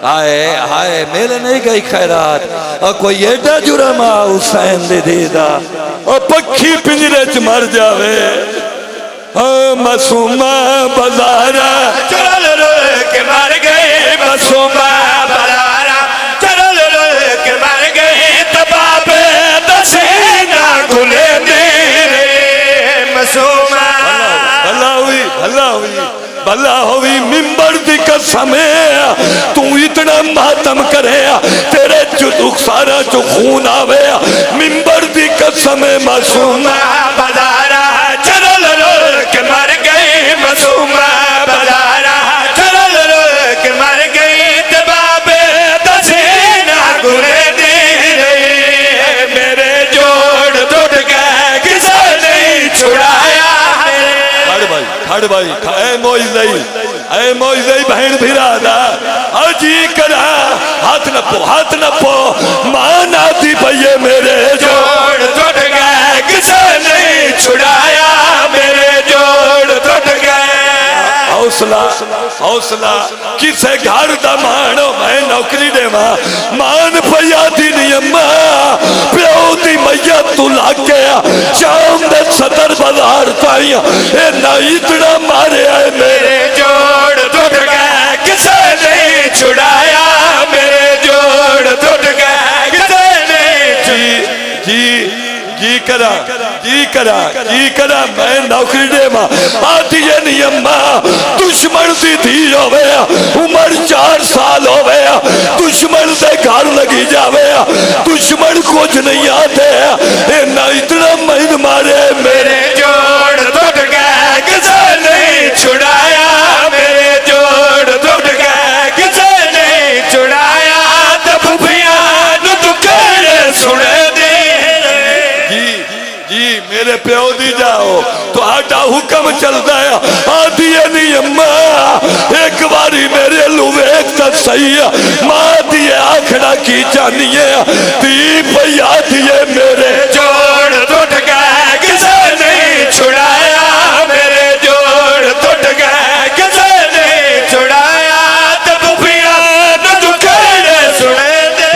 آئے آئے میرے نہیں گئی خیرات اور کوئی ایڈا جرم حسین دے دیدہ اور پکھی پنجرے چ مر جاوے معصومہ بازارہ چرل رو کے مر گئے معصومہ بازارہ چرل رو کے مر گئے تباب دسینا گلے میرے معصومہ بھلا ہوئی ممبر دی قسم ہے تو اتنا ماتم کرے تیرے جو دکھسارا جو خون آوے ممبر دی قسم ہے معصومہ بازارہ چرل رو کے مر گئے معصومہ بازارہ چرل رو کے مر گئے تباب دسینا گلے میرے میرے جوڑ ٹوٹ گئے کسے نہیں چھڑایا کھڑ بھائی اے موجزائی بہن بھیرا دا آجی کرا ہاتھ نپو مان آتی بھئیے میرے جوڑ ٹوٹ گئے کسے نہیں چھڑایا میرے جوڑ ٹوٹ گئے حوصلہ کسے گھر دا مانو میں نوکری دے مان پیا دی نہیں اممہ پیو دی میت تو لاکے شام دے صدر بازار تائیں اے نا اتنا مارے آئے میرے جوڑ ٹوٹ گئے کسے نہیں چھڑایا میرے جوڑ ٹوٹ گئے کسے نہیں جی کرا میں نوکری دے آتی ہے نہیں اممہ دشمن دی دھی ہوئے عمر 4 سال ہوئے دشمن دے گھر لگی جاوے دشمن کچھ نہیں آتے اینا اتنا مہین مارے میرے جوڑ ٹوٹ گئے کسے نہیں چھڑایا میرے جوڑ ٹوٹ گئے کسے نہیں چھڑایا تب بھیاں نو تو کہنے سنے دے جی میرے پیو دی جاؤ تو آٹا حکم چل دیا آدھی نہیں اممہ ایک باری میرے لوے ایک تا صحیح ماں دیئے آکھڑا کی جانیے تی پہ آدھیے میرے جوڑ ٹوٹ گئے کسے نہیں چھڑایا میرے جوڑ ٹوٹ گئے کسے نہیں چھڑایا تب بھیاں نو تو کہنے سنے دے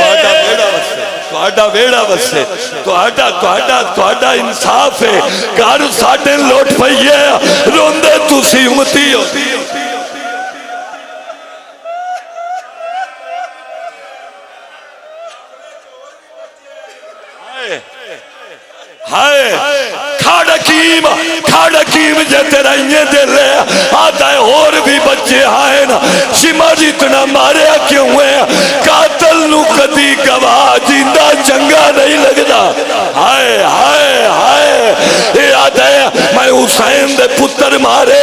توڑا ویڑا بسے توڑا انصاف ہے گھر ساٹھیں لوٹ پئیے روندے تُسی امتی ہو کھاڑکیم جیتے رہیے دلے آتا ہے اور بھی بچے آئے نا شماری اتنا ماریا کیوں ہے قاتل نو کدی گواہ جیندہ چنگا نہیں لگدا ہائے ہائے ہائے یہ آتا ہے میں حسین دے پتر مارے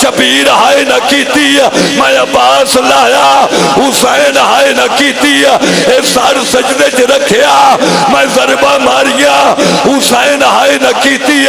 شبیر ہائے نہ کیتی میں عباس لایا حسین ہائے نہ کیتی اے سار سجدے چ رکھیا میں ضربہ ماریا حسین ہائے نہ کیتی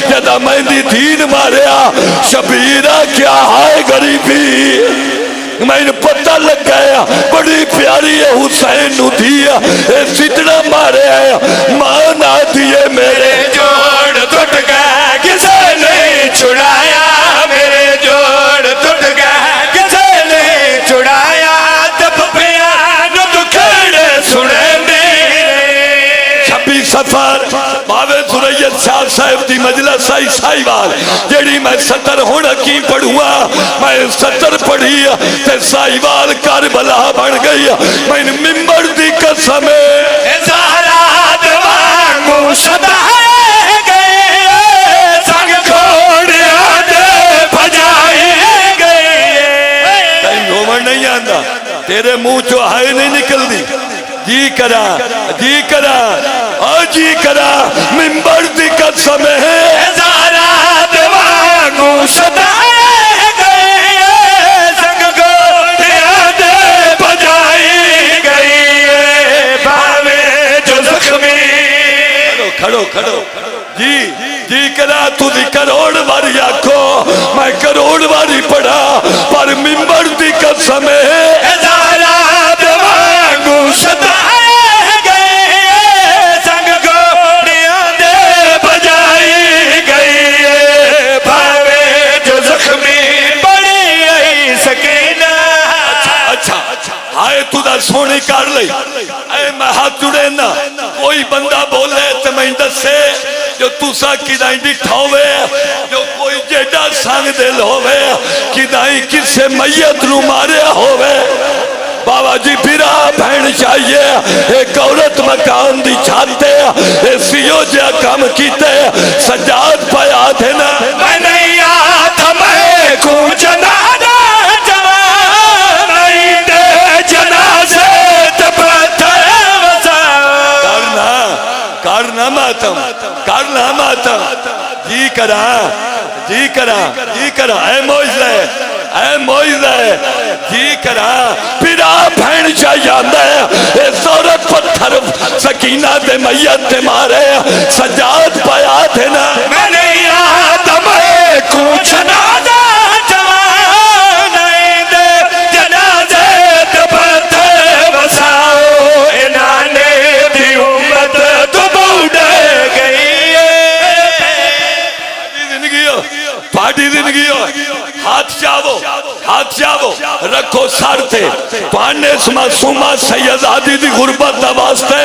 جدا میں دی دین ماریا شبیرہ کیا ہائے غریبی میں نے پتہ لگ گیا بڑی پیاری ہے حسین نو دیا اے ستنا مارے آیا مانا دیئے میرے جوڑ ٹوٹ گئے کسے نہیں چھڑایا میرے جوڑ ٹوٹ گئے کسے نہیں چھڑایا تب بیان تو کھڑے سنے میرے 26 سفر باوے سریت شاہ صاحب دی مجلس عیسائی وال جیڑی میں 70 ہونا کی پڑھوا میں 70 پڑھی تے سائیوال کربلا بن گئی میں ممبر دی قسم زہرا دوانگو شدائے گئے سنگ کھوڑیا دے بھجائے گئے تین رومن نہیں آندہ تیرے منہ جو ہائے نہیں نکل دی جی کرا ممبر دی قسم ہے زہرا دوانگو شدائے گئے سنگ کھوڑیا دے بھجائے گئے بھاوے جو زخمی کھڑو جی کرا تو دی کروڑ باری آکھو میں کروڑ باری پڑھا پر ممبر دی قسم ہے زہرا دوانگو شدائے گئے سنگ کھوڑیا دے بھجائے گئے بھاوے جو زخمی بڑی آئی سکینہ اچھا آئے تو دا سونی کر لئی اے میں ہاتھ جڑے نا کوئی بندہ بولے تو میں دسے جو تسا کدائیں ڈٹھا ہوئے جو کوئی جیڈا سانگ دل ہوئے کدائیں کسے میت نو ماریا ہوئے بابا جی پھرا بہن چاہیے ایک عورت مکان دی چھاتے ایسیو جا کام کیتے سجاد پایا تھے نا میں نہیں آتا میں کو جنازہ جوان نہیں دے جنازے تپتر وزا کرنا ماتم جی کرا اے موجزہ جی کرا پھرا بھین چاہیے اے سورت پتھر سکینہ دے میت دے مارے سجاد پایا تھے نا میں نہیں آتا میں کو جنازہ جوان نہیں دے جنازے تپتر وزا انانے دی امت تو بوڑے گئی پاڑی زندگی ہو ہاتھ چاہو رکھو سار تھے پانے معصومہ سیدادی دی غربت دا واسطے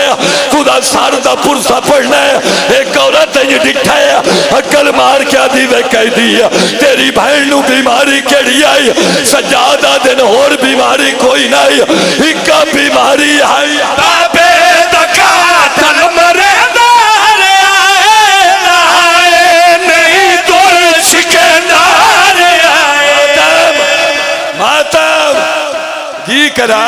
خدا سار دا پرسا پڑھنا ہے ایک عورت ہے یہ ڈٹھا ہے عقل مار کیا دیوے کہہ دیا تیری بہن نو بیماری کیڑی آئی سجادہ دن اور بیماری کوئی نہیں ایکا بیماری آئی بابے دکا تل مرے دار آئے نہیں دل شکندار آئے ماتم جی کرا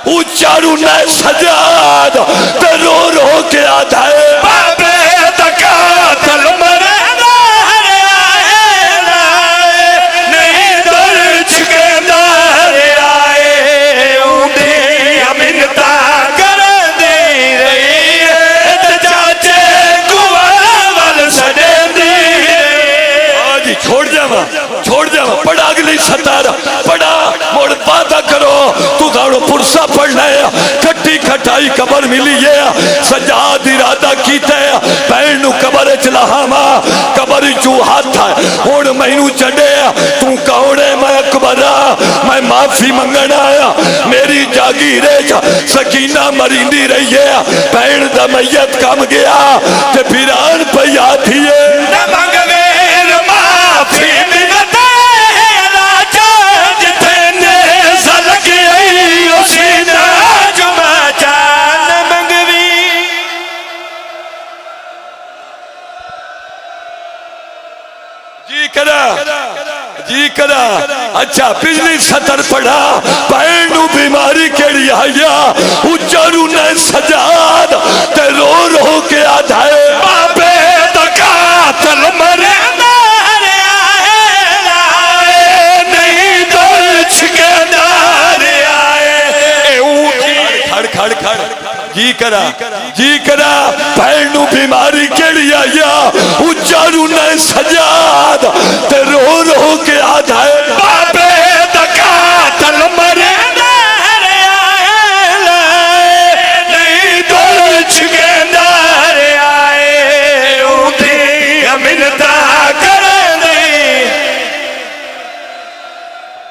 اچارو نئے سجاد تے رو رو کے آدھائے بابے دکا تل مرے دار آئے نہیں دل شکندار آئے اونڈی امنتا کر دی رہی ہے چاچے گوال سڑے دی آجی چھوڑ جاما پڑھا اگلی ستارہ پڑھا موڑ وعدہ کرو تو گاڑو پرسا پڑھنا ہے کھٹی کھٹائی قبر ملی ہے سجاد ارادہ کیتے ہیں بہن نو قبر چلاہاما قبر جو ہاتھ ہے اور میں نو چڑے تو کہوڑے میں اکبرہ میں معافی منگنا آیا میری جاگیرے سکینہ مریندی رہی ہے بہن دا میت کام گیا تے پھران پہ آتی ہے نہ منگویر معافی منتے راجہ جتنے سلک ای اسی ناجمہ جان منگوی جی کرا اچھا پچھلی سطر پڑھا بہن نو بیماری کیڑی آیا اچارو نے سجاد تے رو رو کے آدھائے بابے دکا تل مرے دار آئے نہیں دل شکندار آئے کھڑ جی کرا بہن